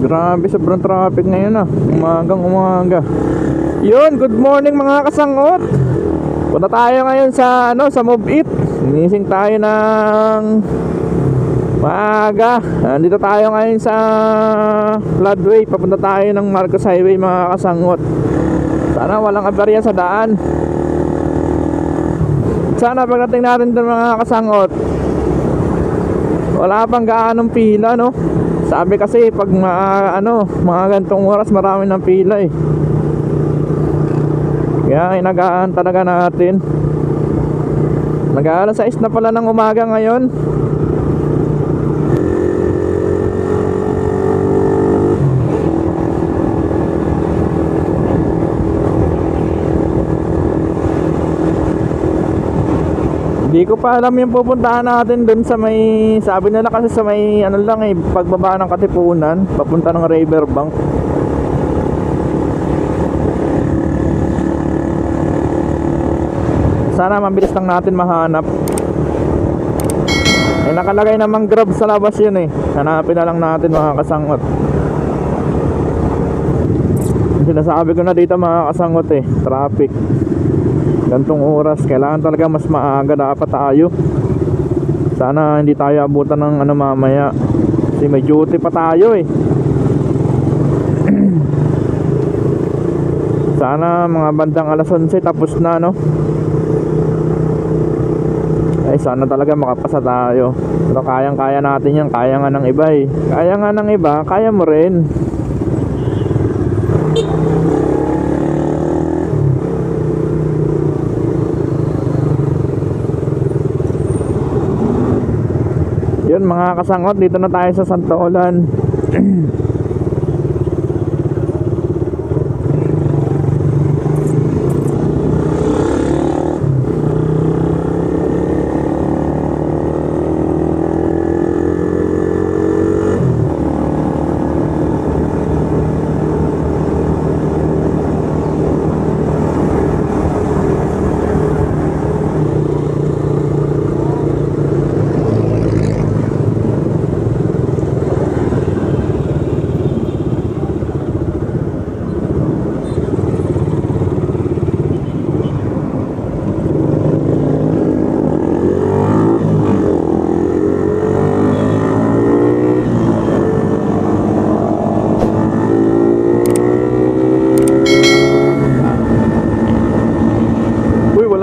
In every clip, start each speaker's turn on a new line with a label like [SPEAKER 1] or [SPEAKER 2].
[SPEAKER 1] Grabe, sobrang traffic ngayon ah. Umagang umaga. Yun, good morning mga kasangot. Punta tayo ngayon sa sa Move It. Ginising tayo ng maaga. Dito tayo ngayon sa Floodway. Papunta tayo ng Marcos Highway mga kasangot. Sana walang aberya sa daan. Sana pagdating natin doon mga kasangot, wala pang gaanong pila, no? Sabi kasi pag mga gantong oras marami ng pila eh. Kaya inagaan talaga natin. Nag-aalas 6 na pala ng umaga ngayon. Hindi ko pa alam yung pupuntahan natin dun sa may, sabi nila kasi sa may pagbaba ng Katipunan papunta ng Riverbank. Sana mabilis lang natin mahanap. Nakalagay namang Grab sa labas yun eh. Hanapin na lang natin mga kasangot. Sinasabi ko na dito mga kasangot eh, traffic. Gantong oras, kailangan talaga mas maaga dapat tayo. Sana hindi tayo abutan ng mamaya. Kasi may duty pa tayo eh. Sana mga bandang alas 11 tapos na, no? Ay sana talaga makapasa tayo. Pero kayang kaya natin yan. Kaya nga ng iba eh. Kaya nga ng iba, kaya mo rin. Yun mga kasangot, dito na tayo sa Santolan.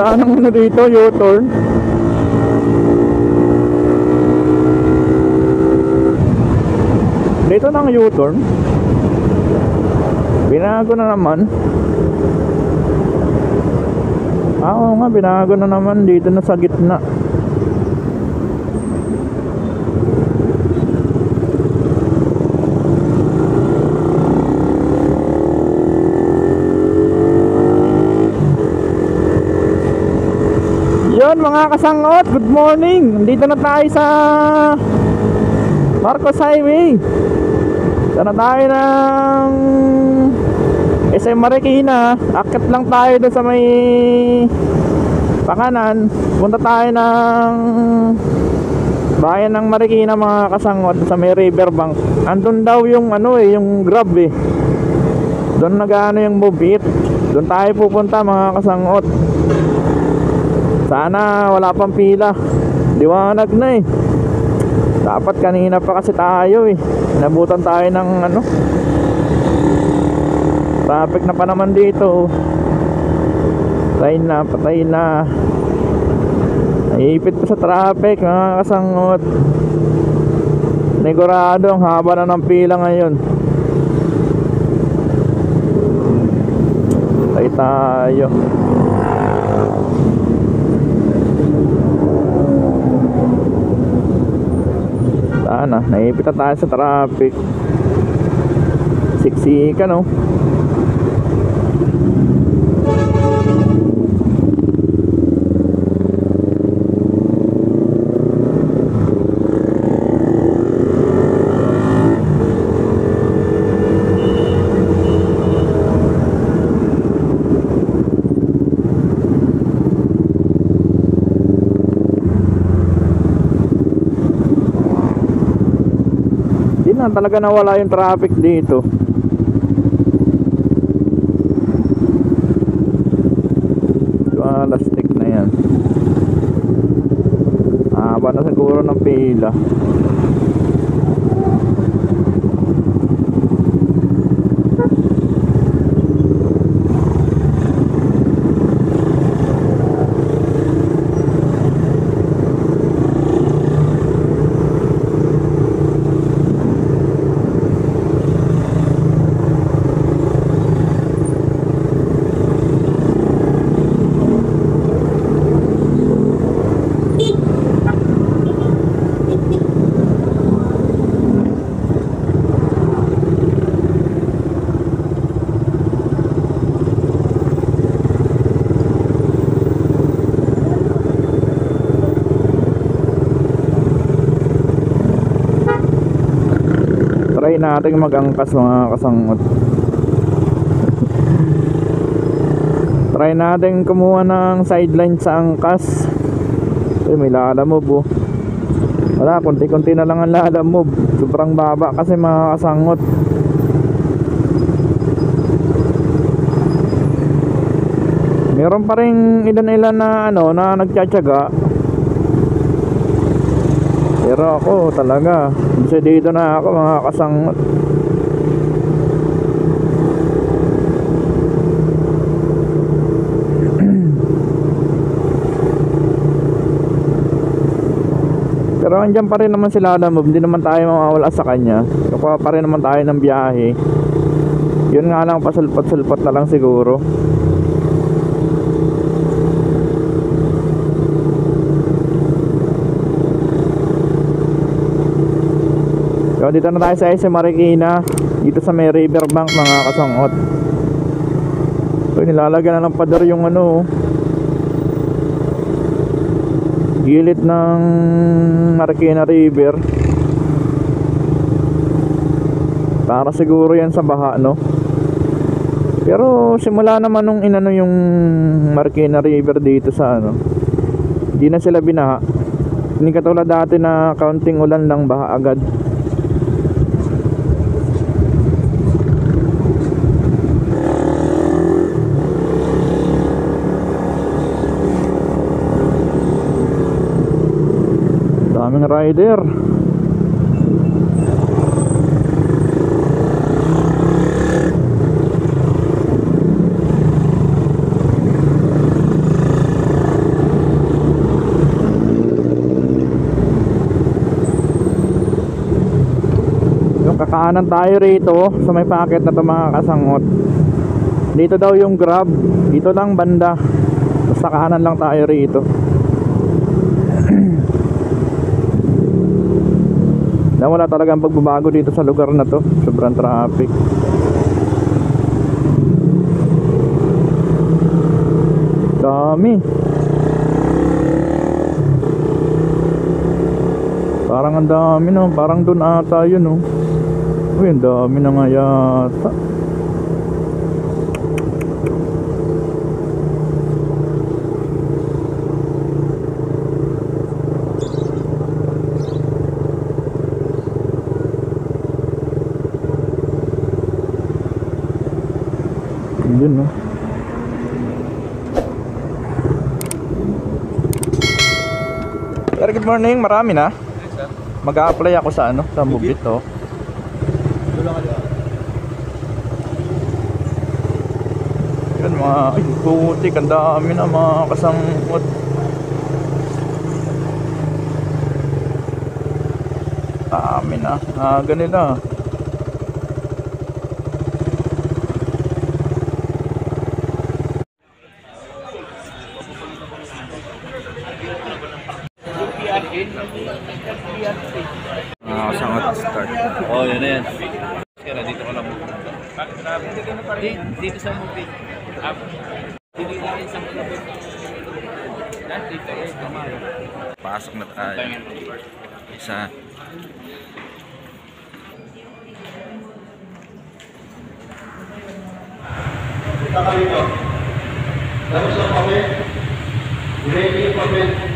[SPEAKER 1] Wala nang dito, U-turn. Dito nang U-turn. Binago na naman. Oo nga, binago na naman. Dito na sa gitna. Yun mga kasangot, good morning. Nandito na tayo sa Marcos Highway. Dito na tayo ng SM Marikina. Akit lang tayo doon sa may pakanan. Punta tayo ng bayan ng Marikina mga kasangot, sa may Riverbank. Andun daw yung yung Grab eh. Doon yung Move It. Doon tayo pupunta mga kasangot. Sana wala pang pila. Liwanag na eh. Dapat kanina pa kasi tayo eh. Nabutan tayo ng traffic na pa naman dito. Patay na. Naipit pa sa traffic mga kasangot. Negurado ang haba na ng pila ngayon. Patay tayo. Naipit na tayo sa traffic. Siksika, no? naman talaga nawala yung traffic dito. Lastik na yan. Haba na siguro ng pila. Try natin mag-angkas mga kasangot. Try natin kumuha ng sideline sa angkas. May lalamove oh. Wala, konti-konti na lang ang lalamove. Sobrang baba kasi mga kasangot. Meron pa rin ilan-ilan na na nagtsatsaga. Pero ako talaga, dito na ako mga kasangot. Pero andyan pa rin naman sila Alamove, hindi naman tayo mawawala sa kanya. Kukuha pa rin naman tayo ng biyahe. Yun nga lang, pasulpat-sulpat na lang siguro. So dito na tayo sa SM Marikina, dito sa may riverbank mga kasangot. So nilalagyan na ng pader yung gilid ng Marikina River. Para siguro yan sa baha Pero simula naman nung yung Marikina River dito sa hindi na sila binaha. Hindi katulad dati na kaunting ulan lang baha agad. Daming rider. Yung kakaanan tayo rito sa may packet na to mga kasangot. Dito daw yung Grab. Dito lang banda. Basta kanan lang tayo rito. Na wala talagang pagbabago dito sa lugar na to. Sobrang traffic. Dami. Parang ang dami parang dun ata yun Uy, ang dami na nga yata. Yun Sir, good morning. Marami na. Mag-a-apply ako sa sa Mubit Yan mga putik, ang dami na mga kasangot. Dami na. Ganila. Kasangot start.
[SPEAKER 2] Oh, yun na yan. Kaya dito ka lang. Dito sa movie. Dito lang sa movie. Dito is kamay.
[SPEAKER 1] Pasok na tayo. Isa.
[SPEAKER 3] Punta ka dito. Tapos ang papel. Ready yung papel.